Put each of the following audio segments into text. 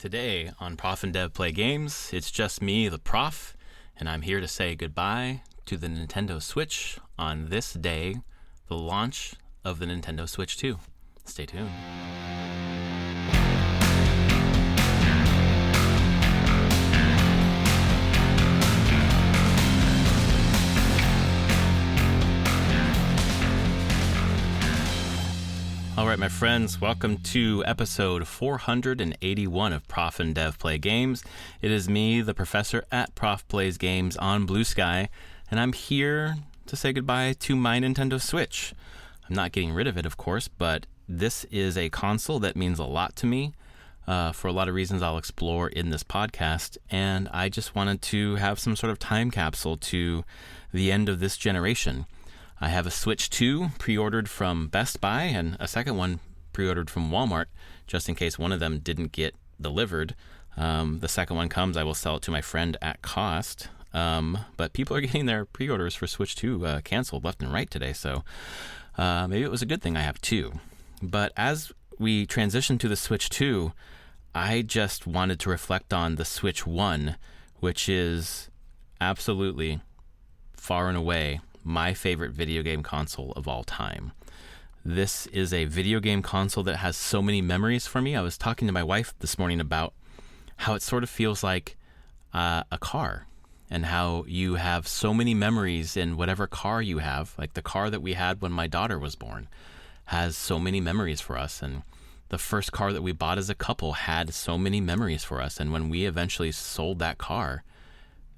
Today on Prof and Dev Play Games, it's just me, the Prof, and I'm here to say goodbye to the Nintendo Switch on this day, the launch of the Nintendo Switch 2. Stay tuned. All right, my friends, welcome to episode 481 of Prof and Dev Play Games. It is me, the professor at ProfPlaysGames on Blue Sky, and I'm here to say goodbye to my Nintendo Switch. I'm not getting rid of it, of course, but this is a console that means a lot to me for a lot of reasons I'll explore in this podcast, and I just wanted to have some sort of time capsule to the end of this generation. I have a Switch 2 pre-ordered from Best Buy and a second one pre-ordered from Walmart, just in case one of them didn't get delivered. The second one comes, I will sell it to my friend at cost. But people are getting their pre-orders for Switch 2 canceled left and right today, so maybe it was a good thing I have two. But as we transition to the Switch 2, I just wanted to reflect on the Switch 1, which is absolutely far and away my favorite video game console of all time. This is a video game console that has so many memories for me. I was talking to my wife this morning about how it sort of feels like a car, and how you have so many memories in whatever car you have. Like the car that we had when my daughter was born has so many memories for us, and the first car that we bought as a couple had so many memories for us, and when we eventually sold that car,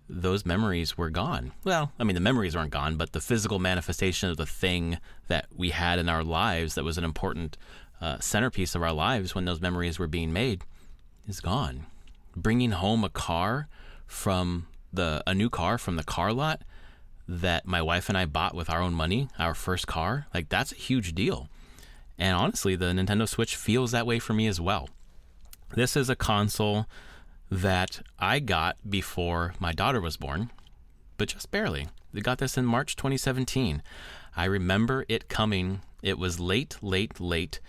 those memories were gone. Well, I mean, the memories weren't gone, but the physical manifestation of the thing that we had in our lives that was an important centerpiece of our lives when those memories were being made is gone. Bringing home a new car from the car lot that my wife and I bought with our own money, our first car, like that's a huge deal. And honestly, the Nintendo Switch feels that way for me as well. This is a console that I got before my daughter was born, but just barely. We got this in March 2017. I remember it coming. It was late. It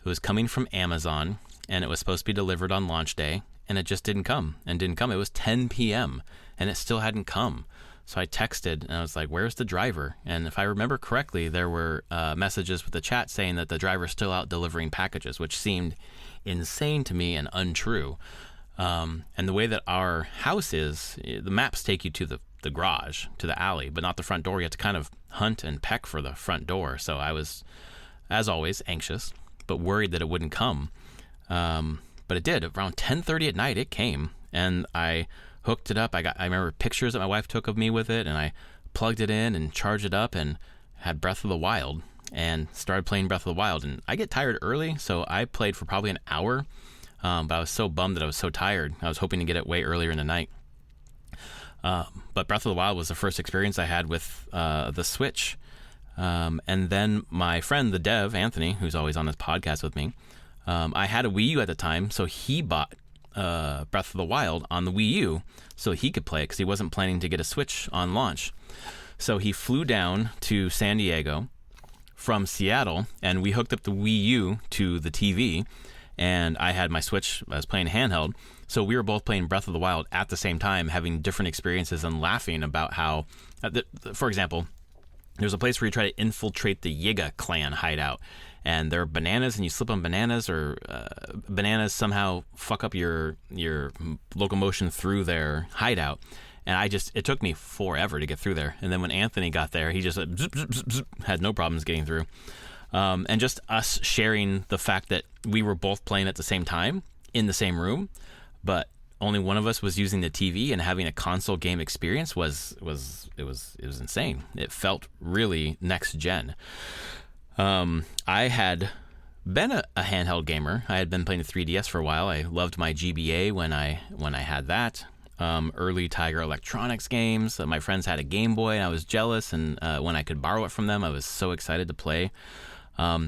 was coming from Amazon, and it was supposed to be delivered on launch day, and it just didn't come. It was 10 p.m., and it still hadn't come. So I texted, and I was like, where's the driver? And if I remember correctly, there were messages with the chat saying that the driver's still out delivering packages, which seemed insane to me and untrue. And the way that our house is, the maps take you to the garage, to the alley, but not the front door. You have to kind of hunt and peck for the front door. So I was, as always, anxious, but worried that it wouldn't come. But it did. Around 10:30 at night, it came, and I hooked it up. I remember pictures that my wife took of me with it, and I plugged it in and charged it up and had Breath of the Wild and started playing Breath of the Wild. And I get tired early, so I played for probably an hour. But I was so bummed that I was so tired. I was hoping to get it way earlier in the night. But Breath of the Wild was the first experience I had with the Switch. And then my friend, the dev, Anthony, who's always on this podcast with me, I had a Wii U at the time, so he bought Breath of the Wild on the Wii U so he could play it because he wasn't planning to get a Switch on launch. So he flew down to San Diego from Seattle, and we hooked up the Wii U to the TV. And I had my Switch, I was playing handheld, so we were both playing Breath of the Wild at the same time, having different experiences and laughing about how, for example, there's a place where you try to infiltrate the Yiga clan hideout, and there are bananas, and you slip on bananas, or bananas somehow fuck up your locomotion through their hideout. And it took me forever to get through there. And then when Anthony got there, he just zip, zip, zip, zip, had no problems getting through. And just us sharing the fact that we were both playing at the same time in the same room, but only one of us was using the TV and having a console game experience was insane. It felt really next gen. I had been a handheld gamer. I had been playing the 3DS for a while. I loved my GBA when I had that. Early Tiger Electronics games. My friends had a Game Boy, and I was jealous. And when I could borrow it from them, I was so excited to play.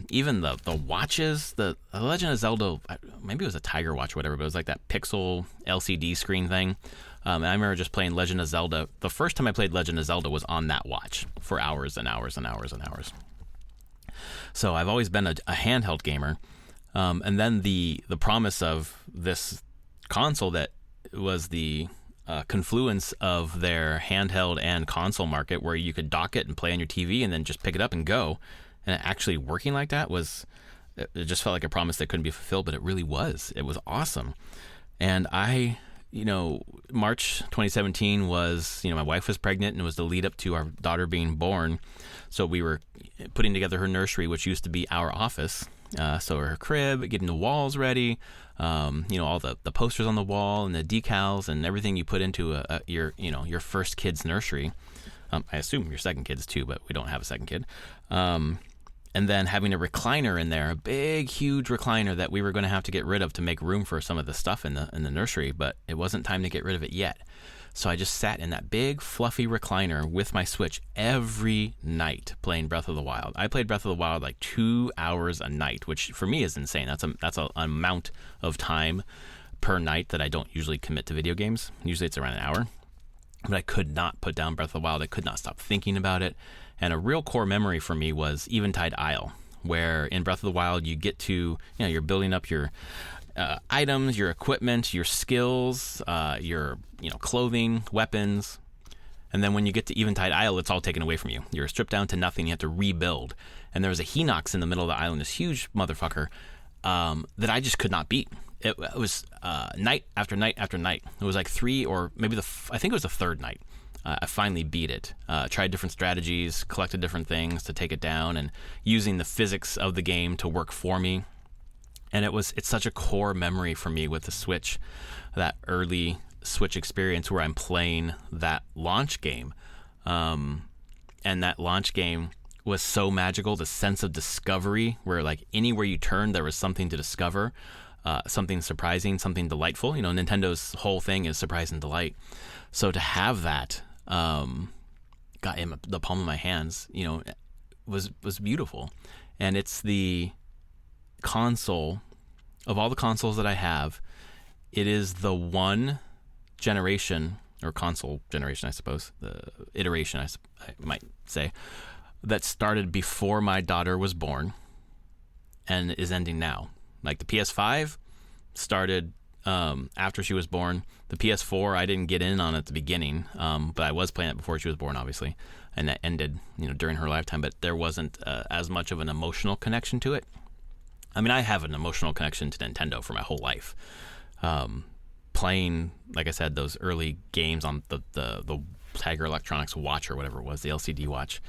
Even the watches, the Legend of Zelda, maybe it was a Tiger watch or whatever, but it was like that pixel LCD screen thing. And I remember just playing Legend of Zelda. The first time I played Legend of Zelda was on that watch for hours and hours and hours and hours. So I've always been a handheld gamer. And then the promise of this console that was the confluence of their handheld and console market, where you could dock it and play on your TV and then just pick it up and go. And it actually working like that it just felt like a promise that couldn't be fulfilled, but it really was. It was awesome. And March 2017 was, my wife was pregnant, and it was the lead up to our daughter being born. So we were putting together her nursery, which used to be our office. So her crib, getting the walls ready, all the posters on the wall and the decals and everything you put into your first kid's nursery. I assume your second kid's too, but we don't have a second kid. And then having a recliner in there, a big, huge recliner that we were going to have to get rid of to make room for some of the stuff in the nursery, but it wasn't time to get rid of it yet. So I just sat in that big, fluffy recliner with my Switch every night playing Breath of the Wild. I played Breath of the Wild like 2 hours a night, which for me is insane. That's an amount of time per night that I don't usually commit to video games. Usually it's around an hour. But I could not put down Breath of the Wild. I could not stop thinking about it. And a real core memory for me was Eventide Isle, where in Breath of the Wild you get to, you're building up your items, your equipment, your skills, your clothing, weapons. And then when you get to Eventide Isle, it's all taken away from you. You're stripped down to nothing. You have to rebuild. And there was a Hinox in the middle of the island, this huge motherfucker that I just could not beat. It was night after night after night. It was like three, or maybe I think it was the third night. I finally beat it. Tried different strategies, collected different things to take it down, and using the physics of the game to work for me. And it's such a core memory for me with the Switch, that early Switch experience where I'm playing that launch game. And that launch game was so magical, the sense of discovery, where like anywhere you turned, there was something to discover, something surprising, something delightful. Nintendo's whole thing is surprise and delight. So to have that got in the palm of my hands, was beautiful. And it's the console, of all the consoles that I have, it is the one generation, or console generation, I suppose, the iteration, I might say, that started before my daughter was born and is ending now. Like the PS5 started after she was born. The PS4 I didn't get in on at the beginning, but I was playing it before she was born, obviously, and that ended during her lifetime, but there wasn't as much of an emotional connection to it. I mean, I have an emotional connection to Nintendo for my whole life. Playing, like I said, those early games on the Tiger Electronics watch, or whatever it was, the LCD watch,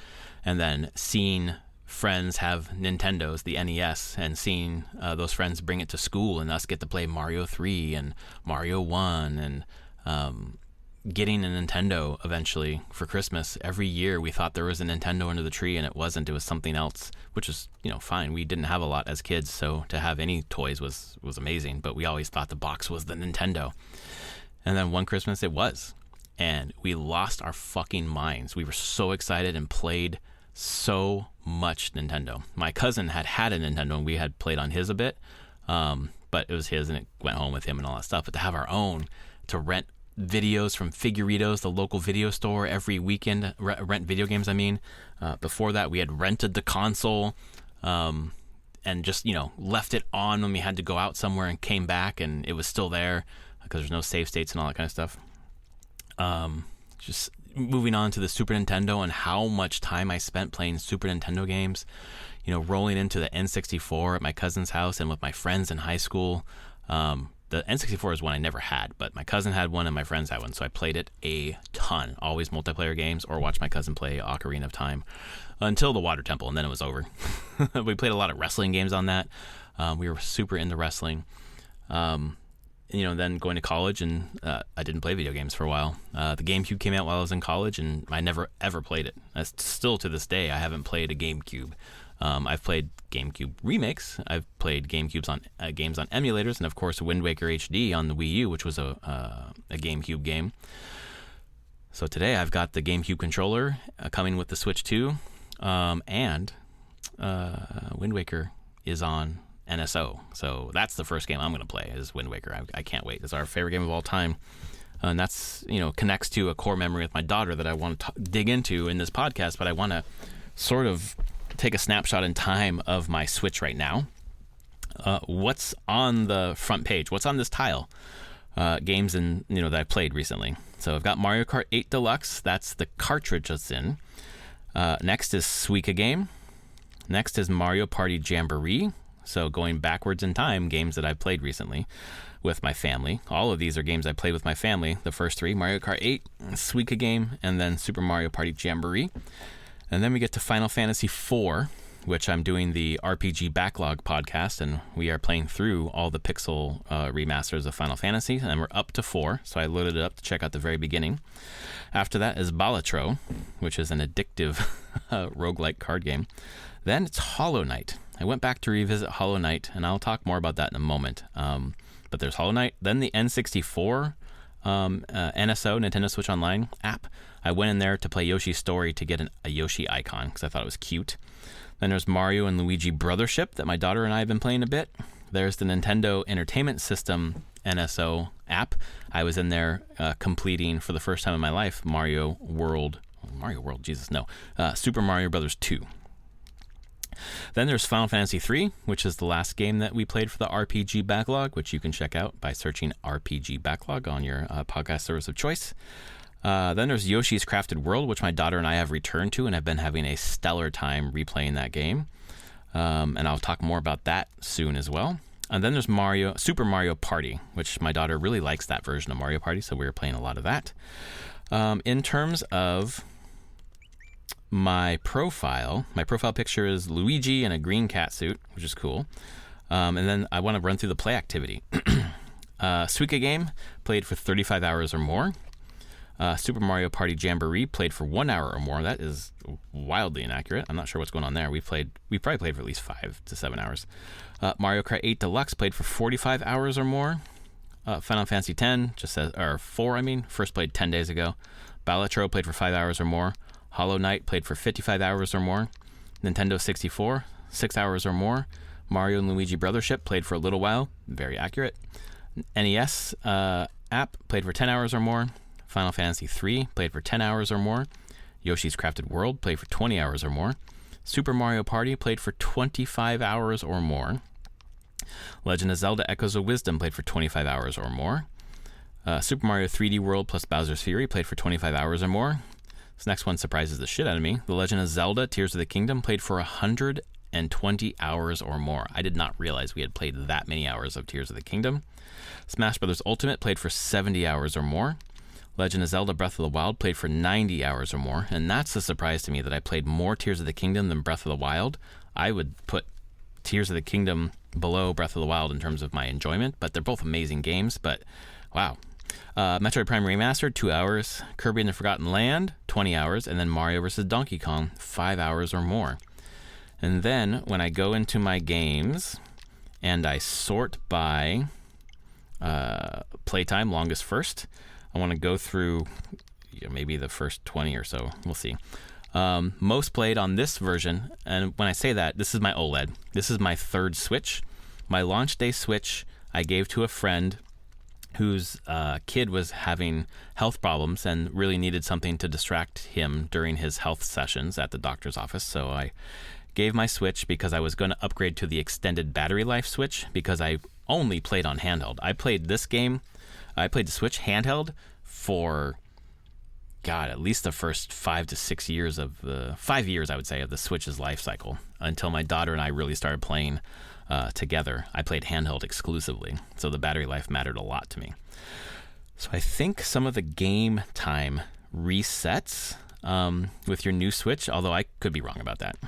and then seeing friends have Nintendos, the NES, and seeing those friends bring it to school and us get to play Mario 3 and Mario 1, and getting a Nintendo eventually for Christmas. Every year we thought there was a Nintendo under the tree, and it wasn't. It was something else, which is fine. We didn't have a lot as kids, so to have any toys was amazing, but we always thought the box was the Nintendo. And then one Christmas it was, and we lost our fucking minds. We were so excited and played so much Nintendo. My cousin had a Nintendo, and we had played on his a bit, but it was his and it went home with him and all that stuff. But to have our own, to rent videos from Figuritos, the local video store, every weekend, rent video games, I mean. Before that, we had rented the console and just, left it on when we had to go out somewhere and came back, and it was still there because there's no save states and all that kind of stuff. Just moving on to the Super Nintendo and how much time I spent playing Super Nintendo games, rolling into the N64 at my cousin's house and with my friends in high school. The N64 is one I never had, but my cousin had one and my friends had one, so I played it a ton. Always multiplayer games, or watched my cousin play Ocarina of Time until the Water Temple, and then it was over. We played a lot of wrestling games on that. We were super into wrestling. Then going to college, and I didn't play video games for a while. The GameCube came out while I was in college, and I never ever played it. Still to this day, I haven't played a GameCube. I've played GameCube remakes. I've played GameCubes on games on emulators, and of course Wind Waker HD on the Wii U, which was a GameCube game. So today I've got the GameCube controller coming with the Switch 2, and Wind Waker is on NSO. So that's the first game I'm going to play, is Wind Waker. I can't wait. It's our favorite game of all time. And that's, connects to a core memory with my daughter that I want to dig into in this podcast, but I want to sort of take a snapshot in time of my Switch right now. What's on the front page? What's on this tile? games that I played recently. So I've got Mario Kart 8 Deluxe. That's the cartridge it's in. Next is Suika Game. Next is Mario Party Jamboree. So going backwards in time, games that I've played recently with my family. All of these are games I played with my family. The first three, Mario Kart 8, Suika Game, and then Super Mario Party Jamboree. And then we get to Final Fantasy IV, which I'm doing the RPG Backlog podcast, and we are playing through all the pixel remasters of Final Fantasy, and we're up to 4, so I loaded it up to check out the very beginning. After that is Balatro, which is an addictive roguelike card game. Then it's Hollow Knight. I went back to revisit Hollow Knight, and I'll talk more about that in a moment. But there's Hollow Knight. Then the N64 NSO, Nintendo Switch Online app. I went in there to play Yoshi's Story to get a Yoshi icon because I thought it was cute. Then there's Mario and Luigi Brothership that my daughter and I have been playing a bit. There's the Nintendo Entertainment System NSO app. I was in there completing for the first time in my life Super Mario Brothers 2. Then there's Final Fantasy III, which is the last game that we played for the RPG Backlog, which you can check out by searching RPG Backlog on your podcast service of choice. Then there's Yoshi's Crafted World, which my daughter and I have returned to and have been having a stellar time replaying that game. And I'll talk more about that soon as well. And then there's Super Mario Party, which my daughter really likes that version of Mario Party, so we were playing a lot of that. In terms of my profile picture is Luigi in a green cat suit, which is cool. And then I want to run through the play activity. Suika Game, played for 35 hours or more. Super Mario Party Jamboree, played for 1 hour or more. That is wildly inaccurate. I'm not sure what's going on there. We probably played for at least 5 to 7 hours. Mario Kart 8 Deluxe, played for 45 hours or more. Final Fantasy X, first played 10 days ago. Balatro, played for 5 hours or more. Hollow Knight, played for 55 hours or more. Nintendo 64, 6 hours or more. Mario and Luigi Brothership, played for a little while. Very accurate. NES app, played for 10 hours or more. Final Fantasy III, played for 10 hours or more. Yoshi's Crafted World, played for 20 hours or more. Super Mario Party, played for 25 hours or more. Legend of Zelda Echoes of Wisdom, played for 25 hours or more. Super Mario 3D World plus Bowser's Fury, played for 25 hours or more. This next one surprises the shit out of me. The Legend of Zelda Tears of the Kingdom, played for 120 hours or more. I did not realize we had played that many hours of Tears of the Kingdom. Smash Bros. Ultimate, played for 70 hours or more. Legend of Zelda Breath of the Wild, played for 90 hours or more. And that's a surprise to me that I played more Tears of the Kingdom than Breath of the Wild. I would put Tears of the Kingdom below Breath of the Wild in terms of my enjoyment, but they're both amazing games. But wow. Metroid Prime Remastered, 2 hours. Kirby and the Forgotten Land, 20 hours. And then Mario vs. Donkey Kong, 5 hours or more. And then when I go into my games and I sort by playtime, longest first, I want to go through maybe the first 20 or so. We'll see. Most played on this version, and when I say that, this is my OLED. This is my third Switch. My launch day Switch I gave to a friend whose kid was having health problems and really needed something to distract him during his health sessions at the doctor's office. So I gave my Switch because I was going to upgrade to the extended battery life Switch because I only played on handheld. I played the Switch handheld for, at least the first 5 to 6 years of 5 years, I would say, of the Switch's life cycle until my daughter and I really started playing together. I played handheld exclusively, so the battery life mattered a lot to me. So I think some of the game time resets with your new Switch, although I could be wrong about that.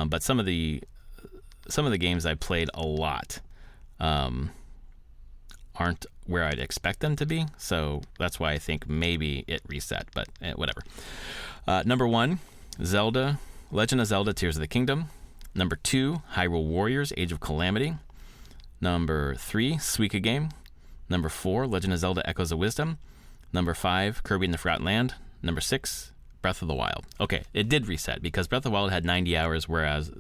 But some of the games I played a lot aren't where I'd expect them to be, so that's why I think maybe it reset, but whatever. Number 1, Legend of Zelda Tears of the Kingdom. Number 2, Hyrule Warriors Age of Calamity. Number 3, Suika Game. Number 4, Legend of Zelda Echoes of Wisdom. Number 5, Kirby and the Forgotten Land. Number 6, Breath of the Wild. Okay, it did reset because Breath of the Wild had 90 hours, whereas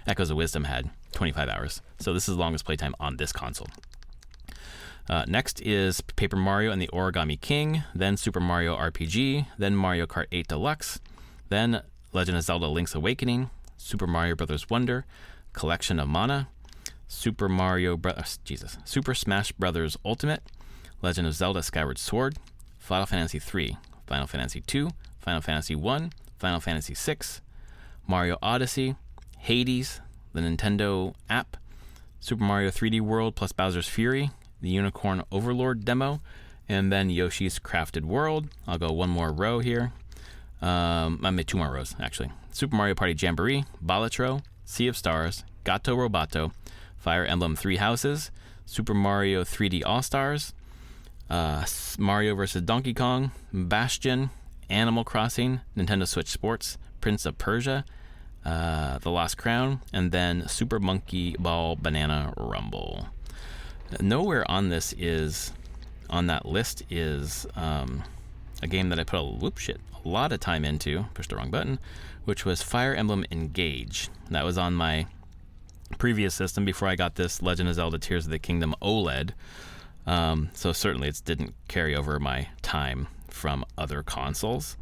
Echoes of Wisdom had 25 hours. So this is the longest playtime on this console. Next is Paper Mario and the Origami King, then Super Mario RPG, then Mario Kart 8 Deluxe, then Legend of Zelda Link's Awakening, Super Mario Bros. Wonder, Collection of Mana, Super Smash Bros. Ultimate, Legend of Zelda Skyward Sword, Final Fantasy 3, Final Fantasy 2, Final Fantasy 1, Final Fantasy 6, Mario Odyssey, Hades, the Nintendo app, Super Mario 3D World plus Bowser's Fury, the Unicorn Overlord demo, and then Yoshi's Crafted World. I'll go one more row here. I made two more rows, actually. Super Mario Party Jamboree, Balatro, Sea of Stars, Gato Roboto, Fire Emblem Three Houses, Super Mario 3D All-Stars, Mario vs. Donkey Kong, Bastion, Animal Crossing, Nintendo Switch Sports, Prince of Persia, The Lost Crown, and then Super Monkey Ball Banana Rumble. Nowhere on that list is a game that I put a lot of time into, pushed the wrong button, which was Fire Emblem Engage. That was on my previous system before I got this Legend of Zelda Tears of the Kingdom OLED. So certainly it didn't carry over my time from other consoles.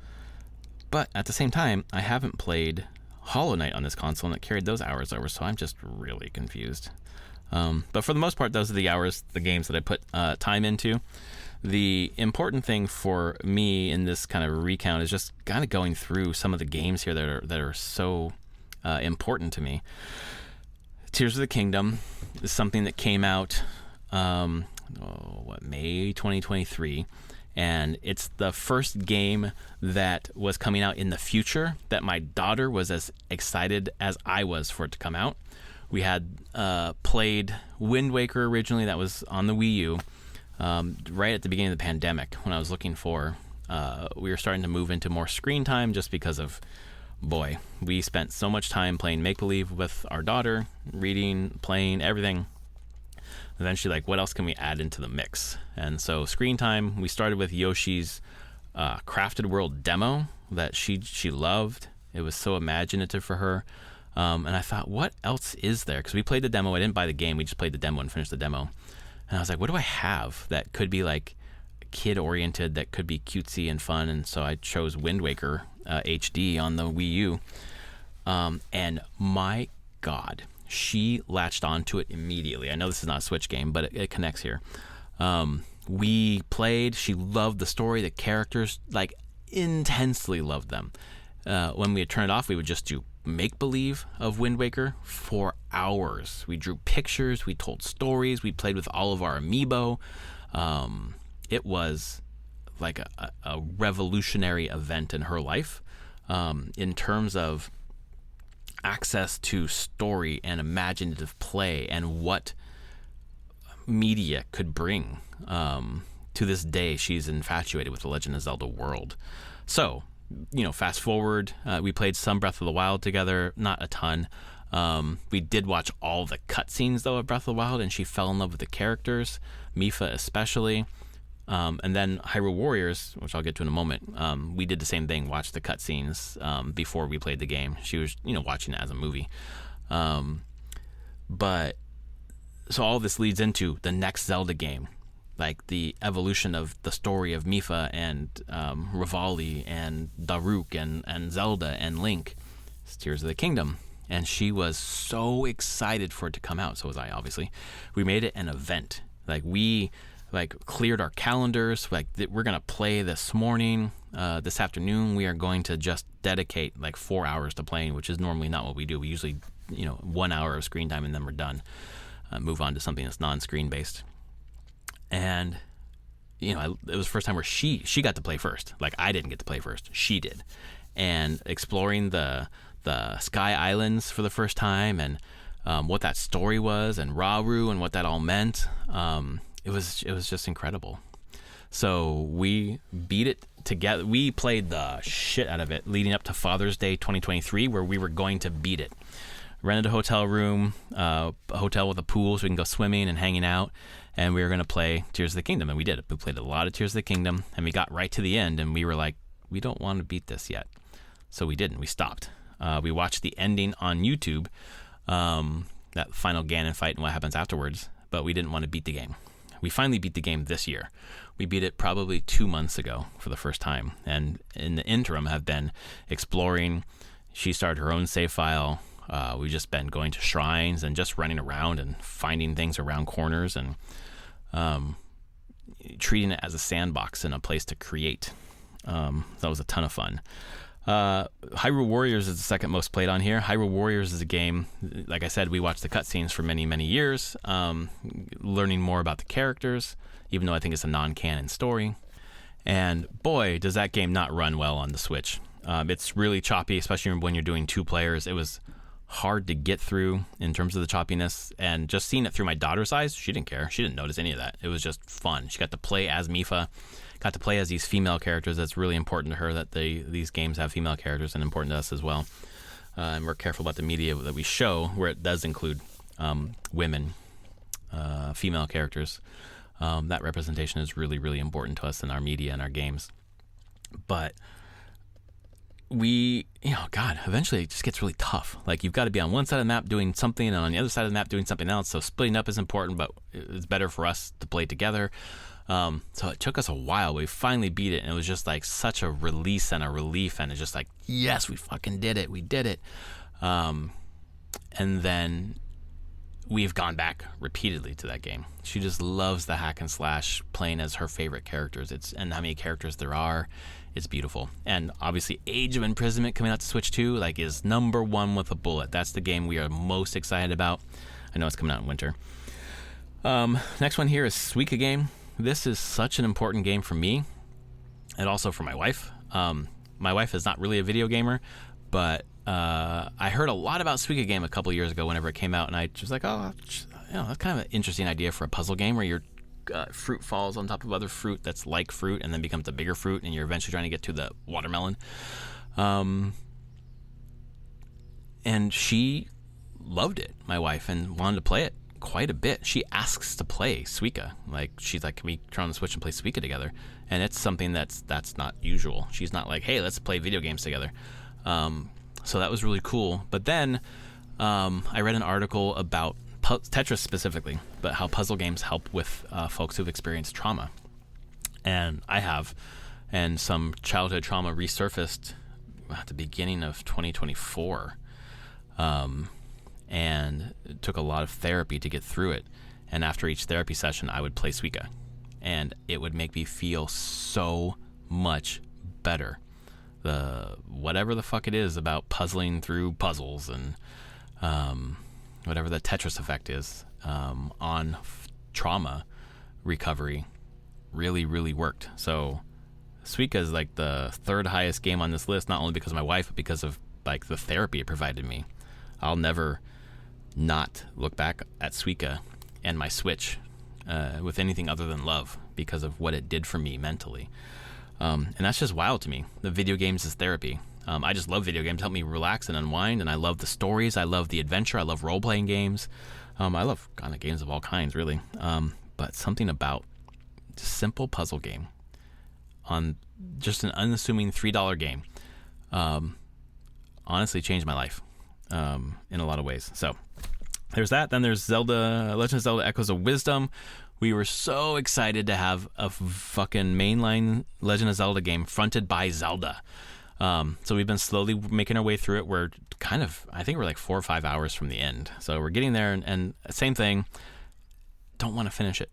But at the same time, I haven't played Hollow Knight on this console, and it carried those hours over, so I'm just really confused. But for the most part, those are the games that I put time into. The important thing for me in this kind of recount is just kind of going through some of the games here that are so important to me. Tears of the Kingdom is something that came out May 2023, and it's the first game that was coming out in the future that my daughter was as excited as I was for it to come out. We had played Wind Waker originally, that was on the Wii U, right at the beginning of the pandemic when I was looking for, we were starting to move into more screen time just because of, boy, we spent so much time playing make-believe with our daughter, reading, playing, everything. Eventually, what else can we add into the mix? And so screen time, we started with Yoshi's Crafted World demo that she loved. It was so imaginative for her. And I thought, what else is there? Because we played the demo. I didn't buy the game. We just played the demo and finished the demo. And I was like, what do I have that could be kid-oriented, that could be cutesy and fun? And so I chose Wind Waker HD on the Wii U. And my God, she latched onto it immediately. I know this is not a Switch game, but it connects here. We played. She loved the story, the characters, intensely loved them. When we would turn it off, we would just do make-believe of Wind Waker for hours. We drew pictures, we told stories, we played with all of our amiibo. It was like a revolutionary event in her life in terms of access to story and imaginative play and what media could bring. To this day, she's infatuated with the Legend of Zelda world. So, fast forward, we played some Breath of the Wild together, not a ton. We did watch all the cutscenes, though, of Breath of the Wild, and she fell in love with the characters, Mipha especially. And then Hyrule Warriors, which I'll get to in a moment, we did the same thing, watched the cutscenes before we played the game. She was, watching it as a movie. But so all this leads into the next Zelda game, the evolution of the story of Mipha and Rivali and Daruk and Zelda and Link. It's Tears of the Kingdom. And she was so excited for it to come out. So was I, obviously. We made it an event. We cleared our calendars. We're going to play this morning. This afternoon, we are going to just dedicate 4 hours to playing, which is normally not what we do. We usually, 1 hour of screen time and then we're done. Move on to something that's non-screen based. And, it was the first time where she got to play first. I didn't get to play first. She did. And exploring the Sky Islands for the first time and what that story was and Rauru and what that all meant. It was just incredible. So we beat it together. We played the shit out of it leading up to Father's Day 2023, where we were going to beat it. Rented a hotel room, a hotel with a pool so we can go swimming and hanging out. And we were going to play Tears of the Kingdom, and we did. We played a lot of Tears of the Kingdom, and we got right to the end, and we were like, we don't want to beat this yet. So we didn't. We stopped. We watched the ending on YouTube, that final Ganon fight and what happens afterwards, but we didn't want to beat the game. We finally beat the game this year. We beat it probably 2 months ago for the first time, and in the interim have been exploring. She started her own save file. We've just been going to shrines and just running around and finding things around corners and treating it as a sandbox and a place to create. That was a ton of fun. Hyrule Warriors is the second most played on here. Hyrule Warriors is a game, like I said, we watched the cutscenes for many, many years, learning more about the characters, even though I think it's a non-canon story. And boy, does that game not run well on the Switch. It's really choppy, especially when you're doing 2 players. It was hard to get through in terms of the choppiness, and just seeing it through my daughter's eyes, she didn't care. She didn't notice any of that. It was just fun. She got to play as Mipha, got to play as these female characters. That's really important to her, that these games have female characters, and important to us as well. And we're careful about the media that we show where it does include women, female characters. That representation is really, really important to us in our media and our games. But eventually it just gets really tough. Like, you've got to be on one side of the map doing something and on the other side of the map doing something else. So splitting up is important, but it's better for us to play together. So it took us a while, but we finally beat it, and it was just like such a release and a relief, and it's just like, yes, we fucking did it. We did it. And then we've gone back repeatedly to that game. She just loves the hack and slash, playing as her favorite characters. And how many characters there are. It's beautiful. And obviously Age of Imprisonment coming out to Switch 2 is #1 with a bullet. That's the game we are most excited about. I know it's coming out in winter. Next one here is Suika Game. This is such an important game for me, and also for my wife. My wife is not really a video gamer, but I heard a lot about Suika Game a couple years ago whenever it came out, and I was like, that's kind of an interesting idea for a puzzle game where your fruit falls on top of other fruit that's like fruit and then becomes a bigger fruit, and you're eventually trying to get to the watermelon. And she loved it, my wife, and wanted to play it quite a bit. She asks to play Suika. She's like, can we turn on the Switch and play Suika together? And it's something that's not usual. She's not like, hey, let's play video games together. So that was really cool. But then I read an article about Tetris specifically, but how puzzle games help with folks who've experienced trauma. And I have. And some childhood trauma resurfaced at the beginning of 2024. And it took a lot of therapy to get through it. And after each therapy session, I would play Suika. And it would make me feel so much better. Whatever the fuck it is about puzzling through puzzles and whatever the Tetris effect is on trauma recovery really, really worked. So Suika is like the third highest game on this list, not only because of my wife, but because of the therapy it provided me. I'll never not look back at Suika and my Switch with anything other than love because of what it did for me mentally. And that's just wild to me. The video games is therapy. I just love video games. Help me relax and unwind, and I love the stories. I love the adventure. I love role-playing games. I love kind of games of all kinds, really. But something about just simple puzzle game on just an unassuming $3 game honestly changed my life in a lot of ways. So there's that. Then there's Legend of Zelda Echoes of Wisdom. We were so excited to have a fucking mainline Legend of Zelda game fronted by Zelda. So we've been slowly making our way through it. We're I think we're like 4 or 5 hours from the end. So we're getting there, and same thing, don't want to finish it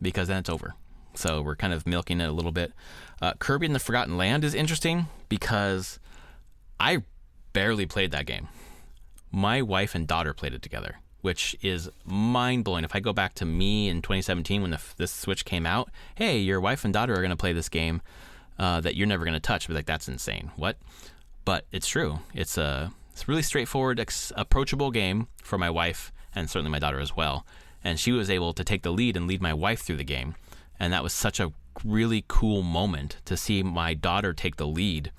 because then it's over. So we're kind of milking it a little bit. Kirby and the Forgotten Land is interesting because I barely played that game. My wife and daughter played it together, which is mind-blowing. If I go back to me in 2017 when this Switch came out, hey, your wife and daughter are going to play this game that you're never going to touch. I'd be like, that's insane. What? But it's true. It's a really straightforward, approachable game for my wife and certainly my daughter as well. And she was able to take the lead and lead my wife through the game. And that was such a really cool moment to see my daughter take the lead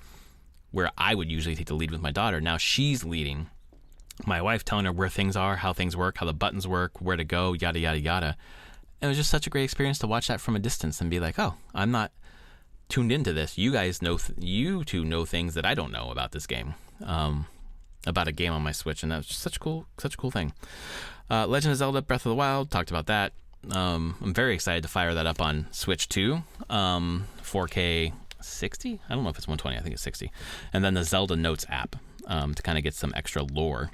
where I would usually take the lead with my daughter. Now she's leading my wife, telling her where things are, how things work, how the buttons work, where to go, yada, yada, yada. And it was just such a great experience to watch that from a distance and be like, oh, I'm not tuned into this. You guys know, you two know things that I don't know about this game, about a game on my Switch. And that was just such a cool thing. Legend of Zelda Breath of the Wild, talked about that. I'm very excited to fire that up on Switch 2, 4K 60. I don't know if it's 120. I think it's 60. And then the Zelda Notes app. to kind of get some extra lore.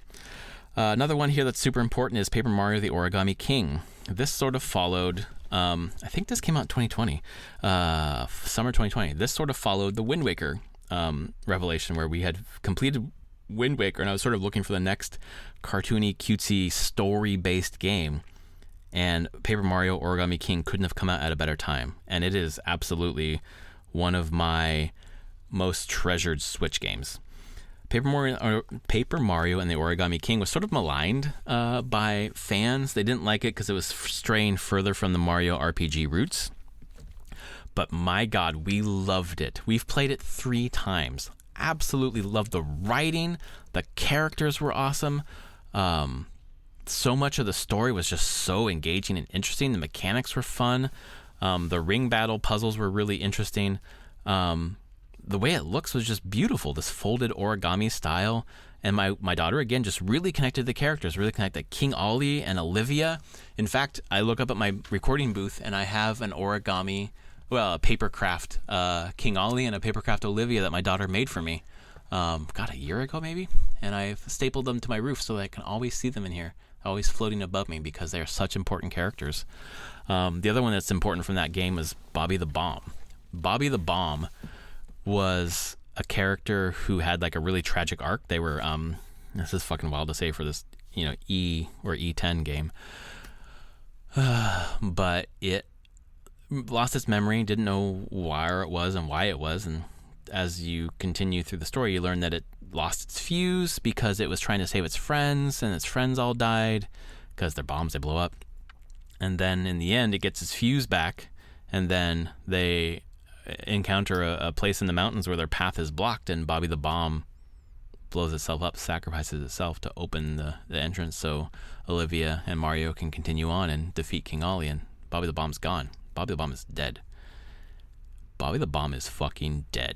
Another one here that's super important is Paper Mario: The Origami King. This sort of followed, I think this came out in 2020, summer 2020. This sort of followed the Wind Waker revelation, where we had completed Wind Waker, and I was sort of looking for the next cartoony, cutesy, story-based game. And Paper Mario: Origami King couldn't have come out at a better time. And it is absolutely one of my most treasured Switch games. Paper Mario and the Origami King was sort of maligned by fans. They didn't like it because it was straying further from the Mario RPG roots. But my God, we loved it. We've played it 3 times. Absolutely loved the writing. The characters were awesome. So much of the story was just so engaging and interesting. The mechanics were fun. The ring battle puzzles were really interesting. The way it looks was just beautiful, this folded origami style. And my daughter, again, just really connected the characters, really connected King Ollie and Olivia. In fact, I look up at my recording booth and I have an origami, a papercraft King Ollie and a papercraft Olivia that my daughter made for me, a year ago maybe. And I've stapled them to my roof so that I can always see them in here, always floating above me because they are such important characters. The other one that's important from that game is Bobby the Bomb. Bobby the Bomb was a character who had like a really tragic arc. They were, this is fucking wild to say for this, E or E10 game. But it lost its memory, didn't know where it was and why it was. And as you continue through the story, you learn that it lost its fuse because it was trying to save its friends, and its friends all died because they're bombs, they blow up. And then in the end, it gets its fuse back, and then they encounter a place in the mountains where their path is blocked, and Bobby the Bomb blows itself up, sacrifices itself to open the entrance so Olivia and Mario can continue on and defeat King Ollie, and Bobby the Bomb's gone. Bobby the Bomb is dead. Bobby the Bomb is fucking dead.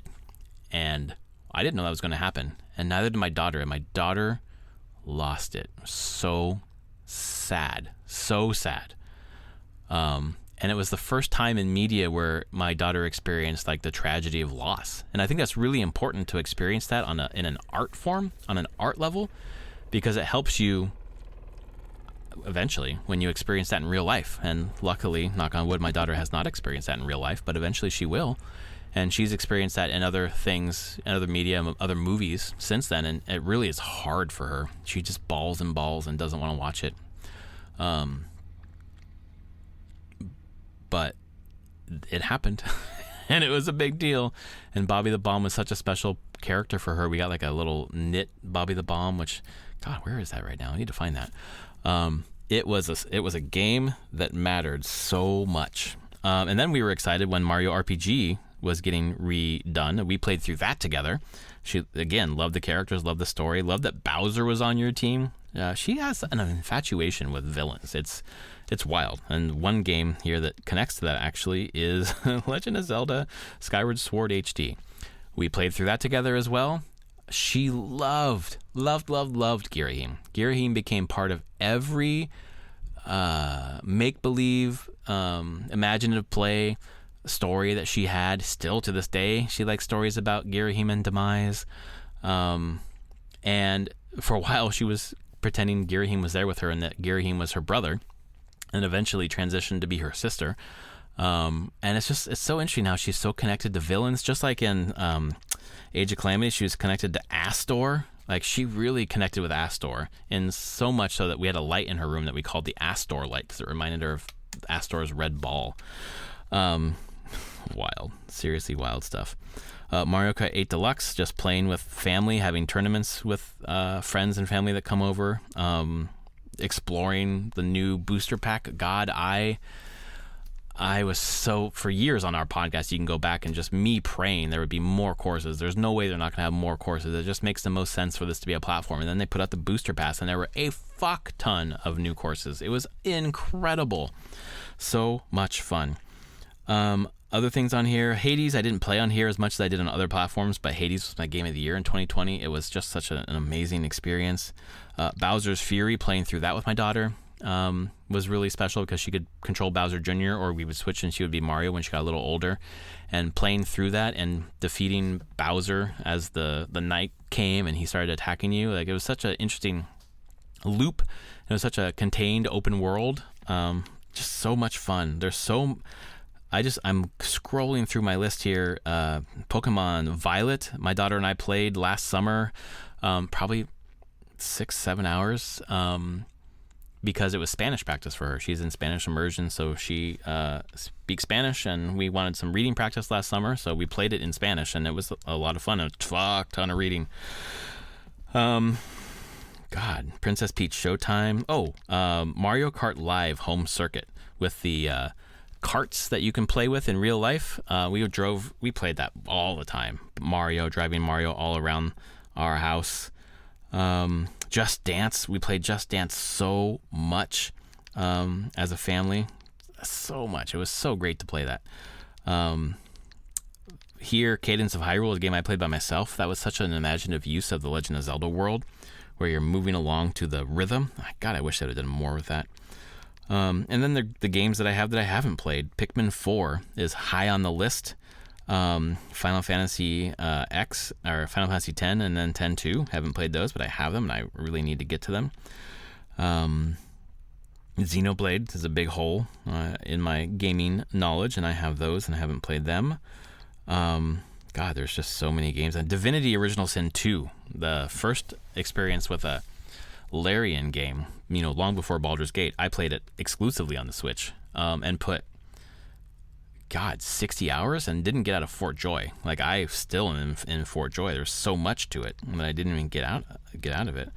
And I didn't know that was going to happen, and neither did my daughter, and my daughter lost it. So sad. So sad. And it was the first time in media where my daughter experienced like the tragedy of loss. And I think that's really important to experience that in an art form, on an art level, because it helps you eventually when you experience that in real life. And luckily, knock on wood, my daughter has not experienced that in real life, but eventually she will. And she's experienced that in other things, in other media, other movies since then. And it really is hard for her. She just bawls and doesn't want to watch it. But it happened, and it was a big deal. And Bobby the Bomb was such a special character for her. We got like a little knit Bobby the Bomb, which, God, where is that right now? I need to find that. It was a game that mattered so much. And then we were excited when Mario RPG was getting redone. We played through that together. She, again, loved the characters, loved the story, loved that Bowser was on your team. She has an infatuation with villains. It's wild. And one game here that connects to that actually is Legend of Zelda Skyward Sword HD. We played through that together as well. She loved Girahim. Girahim became part of every make-believe, imaginative play story that she had. Still to this day, she likes stories about Girahim and Demise. And for a while, she was pretending Girahim was there with her and that Girahim was her brother, and eventually transitioned to be her sister. And it's so interesting how she's so connected to villains, just like in Age of Calamity, she was connected to Astor. Like, she really connected with Astor, and so much so that we had a light in her room that we called the Astor light because it reminded her of Astor's red ball. Wild, seriously wild stuff. Mario Kart 8 Deluxe, just playing with family, having tournaments with friends and family that come over, exploring the new booster pack. God, I was so, for years on our podcast, you can go back and just me praying there would be more courses. There's no way they're not going to have more courses. It just makes the most sense for this to be a platform. And then they put out the booster pass, and there were a fuck ton of new courses. It was incredible. So much fun. Other things on here, Hades, I didn't play on here as much as I did on other platforms, but Hades was my game of the year in 2020. It was just such an amazing experience. Bowser's Fury, playing through that with my daughter, was really special because she could control Bowser Jr., or we would switch and she would be Mario when she got a little older. And playing through that and defeating Bowser as the Night came and he started attacking you. Like, it was such an interesting loop. It was such a contained open world. Just so much fun. I'm scrolling through my list here. Pokemon Violet, my daughter and I played last summer, probably 6-7 hours, because it was Spanish practice for her. She's in Spanish immersion, so she speaks Spanish, and we wanted some reading practice last summer, so we played it in Spanish, and it was a lot of fun. A ton of reading. God, Princess Peach Showtime. Mario Kart Live Home Circuit with the carts that you can play with in real life. We played that all the time. Driving Mario all around our house. Just Dance. We played Just Dance so much as a family. So much. It was so great to play that. Here, Cadence of Hyrule is a game I played by myself. That was such an imaginative use of the Legend of Zelda world, where you're moving along to the rhythm. God, I wish I would have done more with that. And then the games that I have that I haven't played. Pikmin 4 is high on the list. Final Fantasy X, or Final Fantasy X, and then X-2. Haven't played those, but I have them, and I really need to get to them. Xenoblade is a big hole in my gaming knowledge, and I have those, and I haven't played them. God, there's just so many games. And Divinity Original Sin 2, the first experience with a Larian game, long before Baldur's Gate. I played it exclusively on the Switch, and put, 60 hours and didn't get out of Fort Joy. Like, I still am in Fort Joy. There's so much to it that I didn't even get out of it.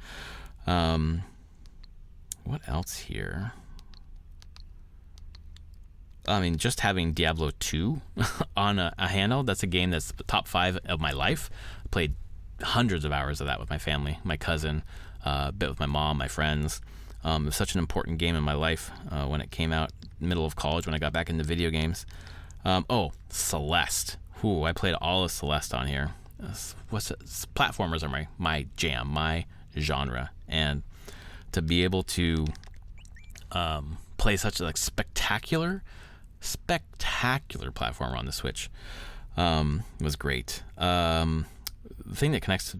What else here? I mean, just having Diablo 2 on a handheld, that's a game that's the top 5 of my life. I played hundreds of hours of that with my family, my cousin, a bit with my mom, my friends. It was such an important game in my life when it came out, middle of college, when I got back into video games. Celeste. I played all of Celeste on here. Platformers are my jam, my genre. And to be able to play such a spectacular platformer on the Switch was great. The thing that connects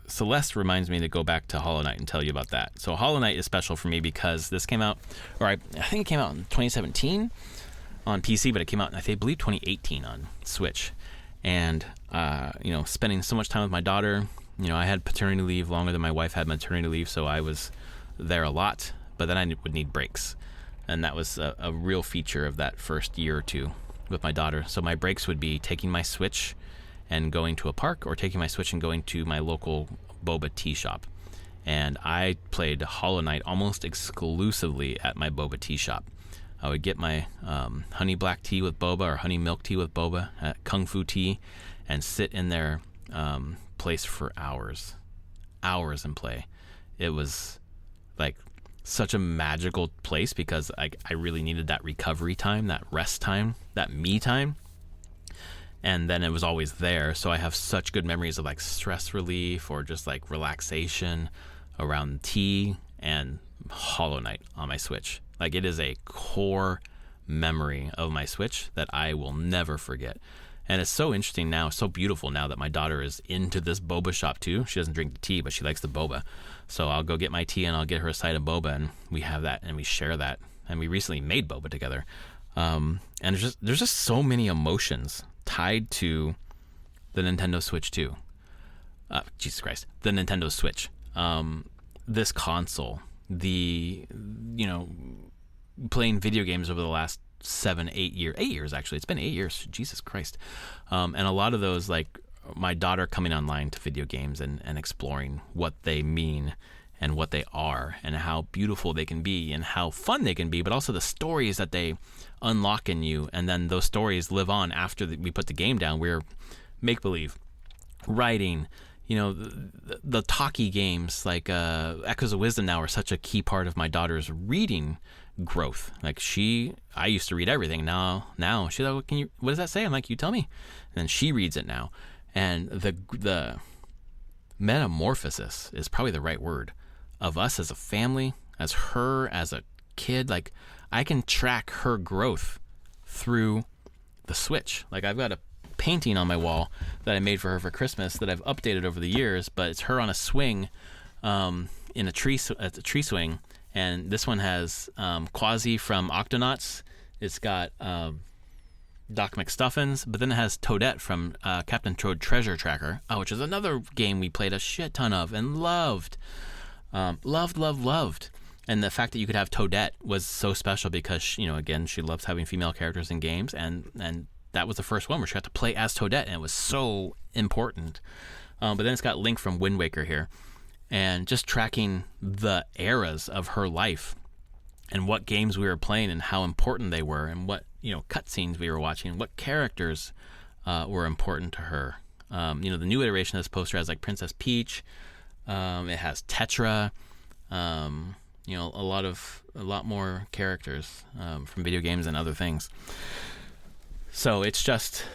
Celeste reminds me to go back to Hollow Knight and tell you about that. So Hollow Knight is special for me because this came out, or I think it came out in 2017 on PC, but it came out, I believe, 2018 on Switch. And spending so much time with my daughter. I had paternity leave longer than my wife had maternity leave, so I was there a lot, but then I would need breaks. And that was a real feature of that first year or two with my daughter. So my breaks would be taking my Switch and going to a park, or taking my Switch and going to my local boba tea shop. And I played Hollow Knight almost exclusively at my boba tea shop. I would get my honey black tea with boba, or honey milk tea with boba at Kung Fu Tea, and sit in their place for hours and play. It was like such a magical place because I really needed that recovery time, that rest time, that me time. And then it was always there. So I have such good memories of stress relief, or just relaxation around tea and Hollow Knight on my Switch. It is a core memory of my Switch that I will never forget. And it's so interesting now, so beautiful now that my daughter is into this boba shop too. She doesn't drink the tea, but she likes the boba. So I'll go get my tea and I'll get her a side of boba, and we have that and we share that. And we recently made boba together. And there's just so many emotions tied to the Nintendo Switch too. Jesus Christ, the Nintendo Switch. This console, playing video games over the last 8 years actually. It's been 8 years. Jesus Christ. And a lot of those, my daughter coming online to video games and exploring what they mean and what they are and how beautiful they can be and how fun they can be, but also the stories that they unlock in you. And then those stories live on after we put the game down. We're make-believe, writing, the talkie games like Echoes of Wisdom now are such a key part of my daughter's reading growth. I used to read everything. Now she's like, what does that say? I'm like, you tell me. And then she reads it now. And the metamorphosis is probably the right word of us as a family, as her as a kid. I can track her growth through the Switch. I've got a painting on my wall that I made for her for Christmas that I've updated over the years, but it's her on a swing in a tree swing. And this one has Quasi from Octonauts. It's got Doc McStuffins, but then it has Toadette from Captain Toad Treasure Tracker, which is another game we played a shit ton of and loved. Loved. And the fact that you could have Toadette was so special because, again, she loves having female characters in games, and that was the first one where she got to play as Toadette, and it was so important. But then it's got Link from Wind Waker here. And just tracking the eras of her life and what games we were playing and how important they were and what, cutscenes we were watching and what characters were important to her. The new iteration of this poster has like Princess Peach. It has Tetra. A lot more characters from video games and other things. So it's just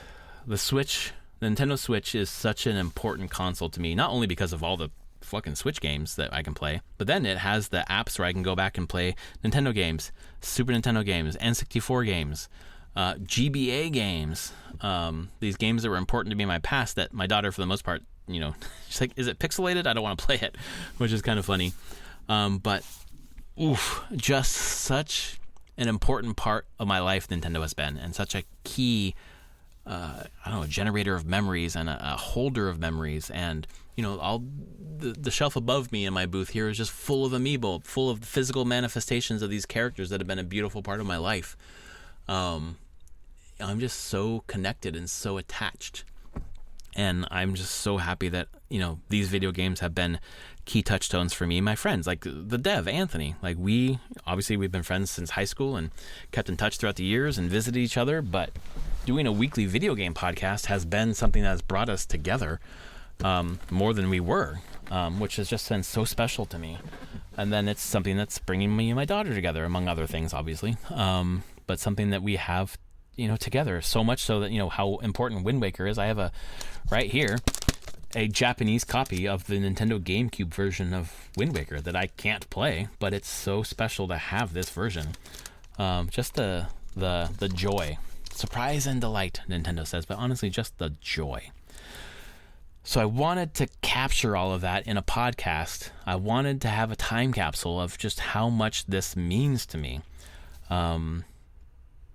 the Switch. The Nintendo Switch is such an important console to me, not only because of all the fucking Switch games that I can play, but then it has the apps where I can go back and play Nintendo games, Super Nintendo games, N64 games, GBA games, these games that were important to me in my past that my daughter, for the most part, she's like, is it pixelated? I don't want to play it, which is kind of funny. But just such an important part of my life Nintendo has been, and such a key generator of memories and a holder of memories. And all the shelf above me in my booth here is just full of amiibo, full of physical manifestations of these characters that have been a beautiful part of my life. I'm just so connected and so attached, and I'm just so happy that these video games have been key touchstones for me and my friends, like the dev Anthony. Like we've been friends since high school and kept in touch throughout the years and visited each other, but doing a weekly video game podcast has been something that has brought us together more than we were, which has just been so special to me. And then it's something that's bringing me and my daughter together, among other things, obviously, but something that we have together, so much so that how important Wind Waker is. I have right here a Japanese copy of the Nintendo GameCube version of Wind Waker that I can't play, but it's so special to have this version. Just the joy, surprise and delight, Nintendo says, but honestly, just the joy. So I wanted to capture all of that in a podcast. I wanted to have a time capsule of just how much this means to me.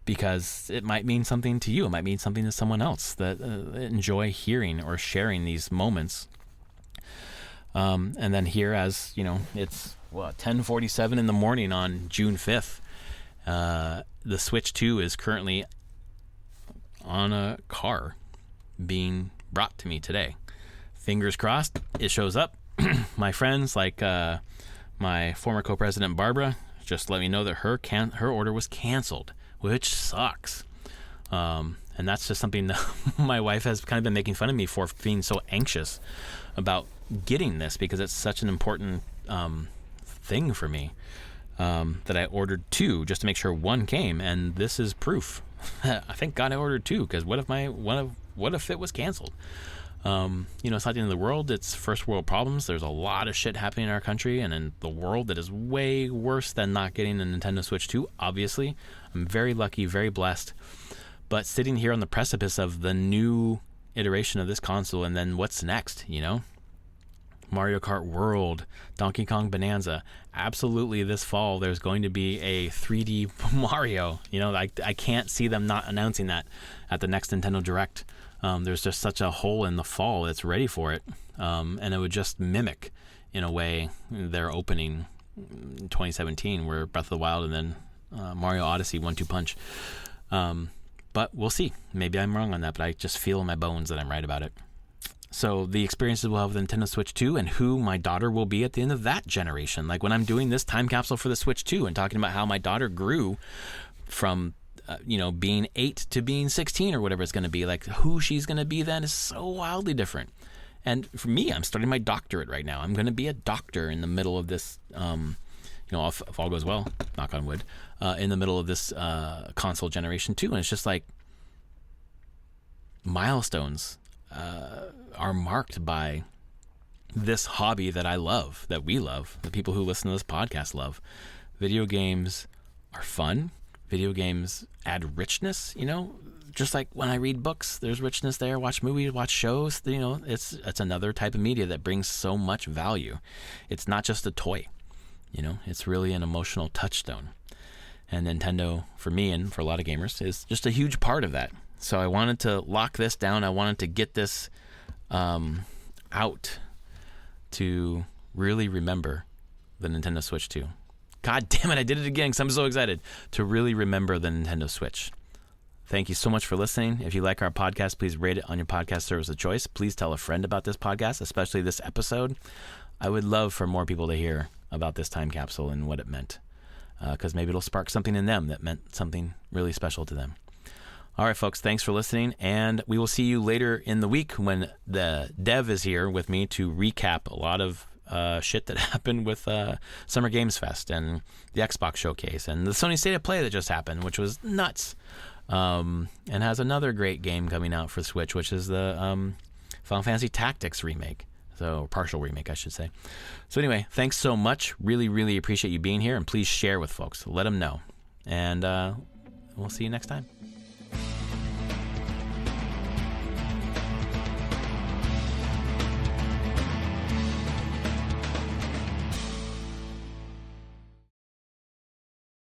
Because it might mean something to you. It might mean something to someone else that enjoy hearing or sharing these moments. And then here, as it's 10:47 in the morning on June 5th. The Switch 2 is currently on a car being brought to me today. Fingers crossed, it shows up. My friends, like my former co-president Barbara, just let me know that her order was canceled, which sucks. And that's just something that my wife has kind of been making fun of me for being so anxious about getting this, because it's such an important thing for me, that I ordered two just to make sure one came, and this is proof. I thank God I ordered two, because what if it was canceled? It's not the end of the world. It's first world problems. There's a lot of shit happening in our country and in the world that is way worse than not getting a Nintendo Switch 2, obviously. I'm very lucky, very blessed. But sitting here on the precipice of the new iteration of this console, and then what's next, Mario Kart World, Donkey Kong Bonanza. Absolutely, this fall there's going to be a 3D Mario. I can't see them not announcing that at the next Nintendo Direct. There's just such a hole in the fall that's ready for it. And it would just mimic, in a way, their opening in 2017, where Breath of the Wild and then Mario Odyssey 1-2 punch. But we'll see. Maybe I'm wrong on that, but I just feel in my bones that I'm right about it. So the experiences we'll have with the Nintendo Switch 2 and who my daughter will be at the end of that generation. Like when I'm doing this time capsule for the Switch 2 and talking about how my daughter grew from being 8 to being 16 or whatever it's going to be, like who she's going to be then is so wildly different. And for me, I'm starting my doctorate right now. I'm going to be a doctor in the middle of this, if all goes well, knock on wood, in the middle of this console generation 2. And it's just like milestones are marked by this hobby that I love, that we love, the people who listen to this podcast love. Video games are fun. Video games add richness. just like when I read books, there's richness there. Watch movies, watch shows. It's another type of media that brings so much value. It's not just a toy. It's really an emotional touchstone. And Nintendo, for me and for a lot of gamers, is just a huge part of that. So I wanted to lock this down. I wanted to get this out to really remember the Nintendo Switch 2. God damn it, I did it again because I'm so excited to really remember the Nintendo Switch. Thank you so much for listening. If you like our podcast, please rate it on your podcast service of choice. Please tell a friend about this podcast, especially this episode. I would love for more people to hear about this time capsule and what it meant, because maybe it'll spark something in them that meant something really special to them. All right, folks, thanks for listening, and we will see you later in the week when the dev is here with me to recap a lot of shit that happened with Summer Games Fest and the Xbox Showcase and the Sony State of Play that just happened, which was nuts, and has another great game coming out for Switch, which is the Final Fantasy Tactics remake. So, partial remake, I should say. So anyway, thanks so much. Really, really appreciate you being here, and please share with folks. Let them know. And we'll see you next time.